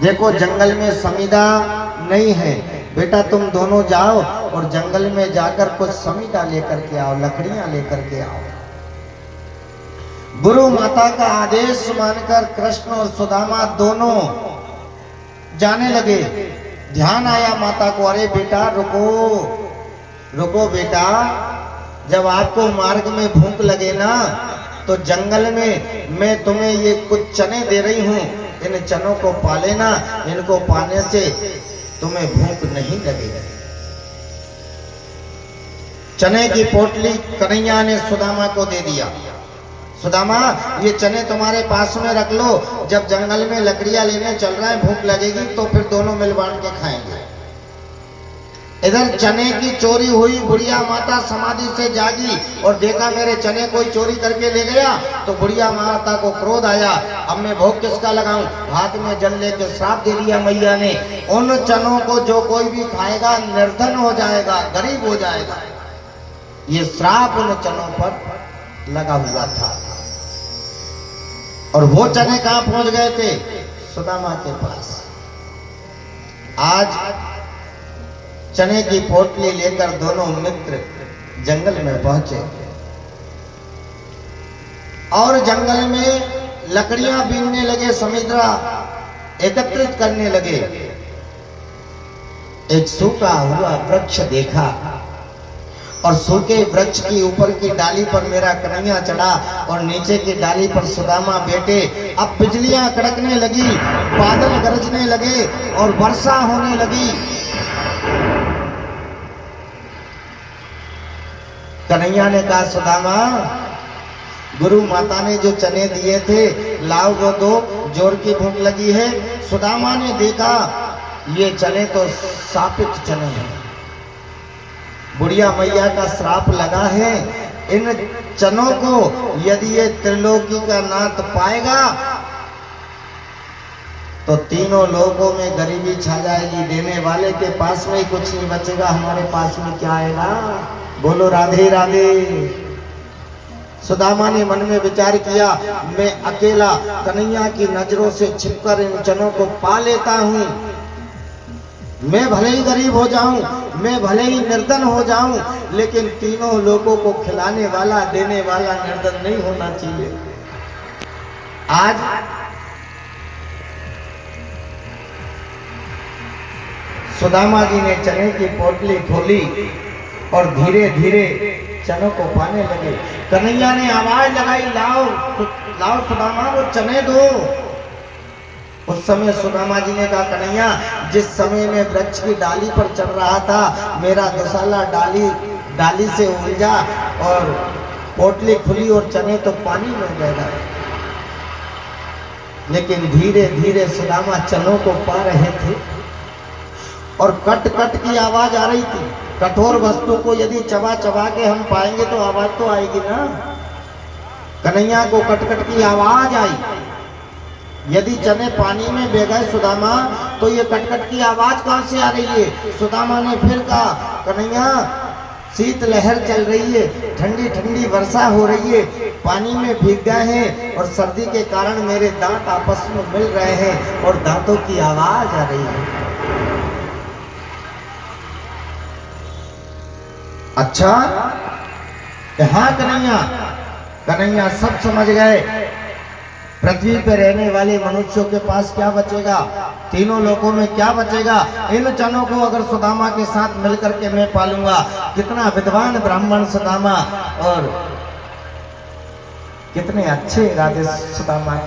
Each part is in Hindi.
देखो जंगल में समीदा नहीं है, बेटा तुम दोनों जाओ और जंगल में जाकर कुछ समीदा लेकर के आओ, लकड़ियां लेकर के आओ। गुरु माता का आदेश मानकर कृष्ण और सुदामा दोनों जाने लगे। ध्यान आया माता को, अरे बेटा रुको रुको बेटा, जब आपको मार्ग में भूख लगे ना तो जंगल में मैं तुम्हें ये कुछ चने दे रही हूं, इन चनों को पा लेना, इनको पाने से तुम्हें भूख नहीं लगेगी। चने की पोटली कन्हैया ने सुदामा को दे दिया। सुदामा ये चने तुम्हारे पास में रख लो, जब जंगल में लकड़ियां लेने चल रहे हैं भूख लगेगी तो फिर दोनों मिल बांट के खाएंगे। इधर चने की चोरी हुई, बुढ़िया माता समाधि से जागी और देखा मेरे चने कोई चोरी करके ले गया, तो बुढ़िया माता को क्रोध आया, अब मैं भोग किसका लगाऊं। हाथ में जल लेके श्राप दे दिया मैया ने, उन चनों को जो कोई भी खाएगा निर्धन हो जाएगा, गरीब हो जाएगा। ये श्राप उन चनों पर लगा हुआ था। और वो चने कहां पहुंच गए थे? सुदामा के पास। आज चने की पोटली लेकर दोनों मित्र जंगल में पहुंचे और जंगल में लकड़ियां बीनने लगे, समिद्रा एकत्रित करने लगे। एक सूखा हुआ वृक्ष देखा और सूखे वृक्ष की ऊपर की डाली पर मेरा कन्हैया चढ़ा और नीचे की डाली पर सुदामा बैठे। अब बिजलियां कड़कने लगी, बादल गरजने लगे और वर्षा होने लगी। कन्हैया ने कहा सुदामा, गुरु माता ने जो चने दिए थे लाओ वो दो, जोर की भूख लगी है। सुदामा ने देखा ये चने तो शापित चने हैं, बुढ़िया मैया का श्राप लगा है। इन चनों को यदि ये त्रिलोकी का नाथ पाएगा तो तीनों लोगों में गरीबी छा जाएगी, देने वाले के पास में ही कुछ नहीं बचेगा, हमारे पास में क्या आएगा। बोलो राधे राधे। सुदामा ने मन में विचार किया, मैं अकेला कन्हैया की नजरों से छिपकर इन चनों को पा लेता हूं। मैं भले ही गरीब हो जाऊं, मैं भले ही निर्धन हो जाऊं, लेकिन तीनों लोगों को खिलाने वाला, देने वाला निर्धन नहीं होना चाहिए। आज सुदामा जी ने चने की पोटली खोली और धीरे धीरे चनों को पाने लगे। कन्हैया ने आवाज लगाई, लाओ लाओ सुदामा वो चने दो। उस समय सुदामा जी ने कहा, कन्हैया जिस समय में वृक्ष की डाली पर चढ़ रहा था मेरा दुसाला डाली से उलझा और पोटली खुली और चने तो पानी में बह गए। लेकिन धीरे धीरे सुदामा चनों को पा रहे थे और कट कट की आवाज आ रही थी। कठोर वस्तु को यदि चबा चबा के हम पाएंगे तो आवाज तो आएगी ना। कन्हैया को कट कट की आवाज आई। यदि चने पानी में बह गए सुदामा तो ये कटकट की आवाज कहां से आ रही है? सुदामा ने फिर कहा, कन्हैया शीत लहर चल रही है, ठंडी ठंडी वर्षा हो रही है, पानी में भीग गए हैं और सर्दी के कारण मेरे दांत आपस में मिल रहे हैं और दांतों की आवाज आ रही है। अच्छा कहां कन्हैया? कन्हैया सब समझ गए। पृथ्वी पर रहने वाले मनुष्यों के पास क्या बचेगा, तीनों लोगों में क्या बचेगा? इन चनों को अगर सुदामा के साथ मिलकर के मैं पालूंगा। कितना विद्वान ब्राह्मण सुदामा और कितने अच्छे राधे सुदामा।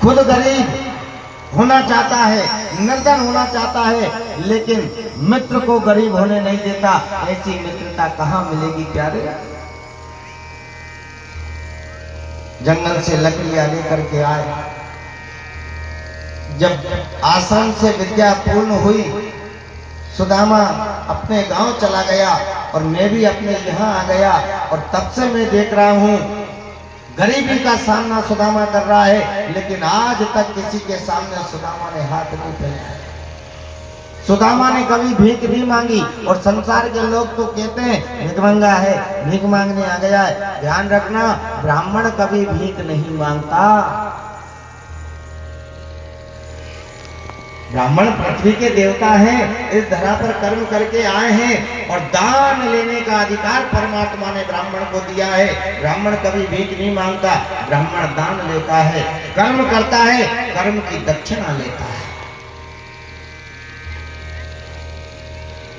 खुद गरीब होना चाहता है, निर्धन होना चाहता है, लेकिन मित्र को गरीब होने नहीं देता। ऐसी मित्रता कहां मिलेगी प्यारे? जंगल से लकड़ियां लेकर के आए। जब आश्रम से विद्या पूर्ण हुई सुदामा अपने गांव चला गया और मैं भी अपने यहाँ आ गया और तब से मैं देख रहा हूँ गरीबी का सामना सुदामा कर रहा है, लेकिन आज तक किसी के सामने सुदामा ने हाथ नहीं फैलाया। सुदामा ने कभी भीख नहीं मांगी और संसार के लोग तो कहते हैं भिखमंगा है, भीख मांगने आ गया है। ध्यान रखना, ब्राह्मण कभी भीख नहीं मांगता। ब्राह्मण पृथ्वी के देवता हैं, इस धरा पर कर्म करके आए हैं और दान लेने का अधिकार परमात्मा ने ब्राह्मण को दिया है। ब्राह्मण कभी भीख नहीं मांगता, ब्राह्मण दान लेता है, कर्म करता है, कर्म की दक्षिणा लेता है।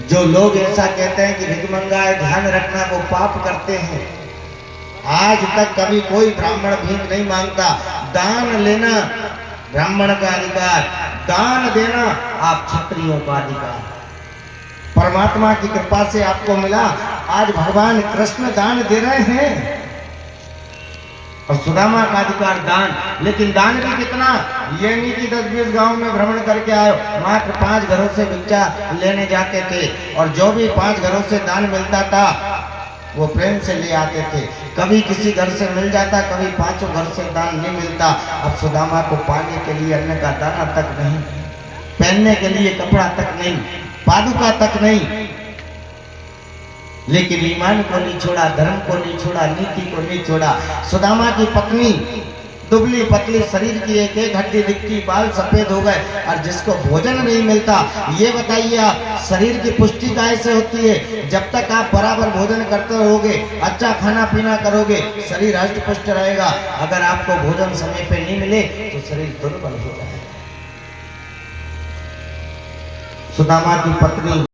जो लोग ऐसा कहते हैं कि भिखमंगा है, ध्यान रखना वो पाप करते हैं। आज तक कभी कोई ब्राह्मण भीख नहीं मांगता। दान लेना ब्राह्मण का अधिकार, दान देना आप क्षत्रियों का अधिकार। परमात्मा की कृपा से आपको मिला। आज भगवान कृष्ण दान दे रहे हैं और सुदामा का अधिकार दान। लेकिन दान भी कितना, ये नहीं कि 10-20 गांव में भ्रमण करके आए, मात्र 5 घरों से भिक्षा लेने जाते थे और जो भी 5 घरों से दान मिलता था वो प्रेम से ले आते थे। कभी किसी घर से मिल जाता, कभी 5 घर से दान नहीं मिलता। अब सुदामा को पाने के लिए अन्न का दाना तक नहीं, पहनने के लिए कपड़ा तक नहीं, पादुका तक नहीं, लेकिन ईमान को नहीं छोड़ा, धर्म को नहीं छोड़ा, नीति को नहीं छोड़ा। सुदामा की पत्नी दुबली पतली शरीर की एक एक हड्डी दिखती, बाल सफेद हो गए और जिसको भोजन नहीं मिलता। ये बताइए आप, शरीर की पुष्टि कैसे होती है? जब तक आप बराबर भोजन करते रहोगे, अच्छा खाना पीना करोगे, शरीर हष्ट पुष्ट रहेगा। अगर आपको भोजन समय पे नहीं मिले तो शरीर दुर्बल हो जाएगा। सुदामा की पत्नी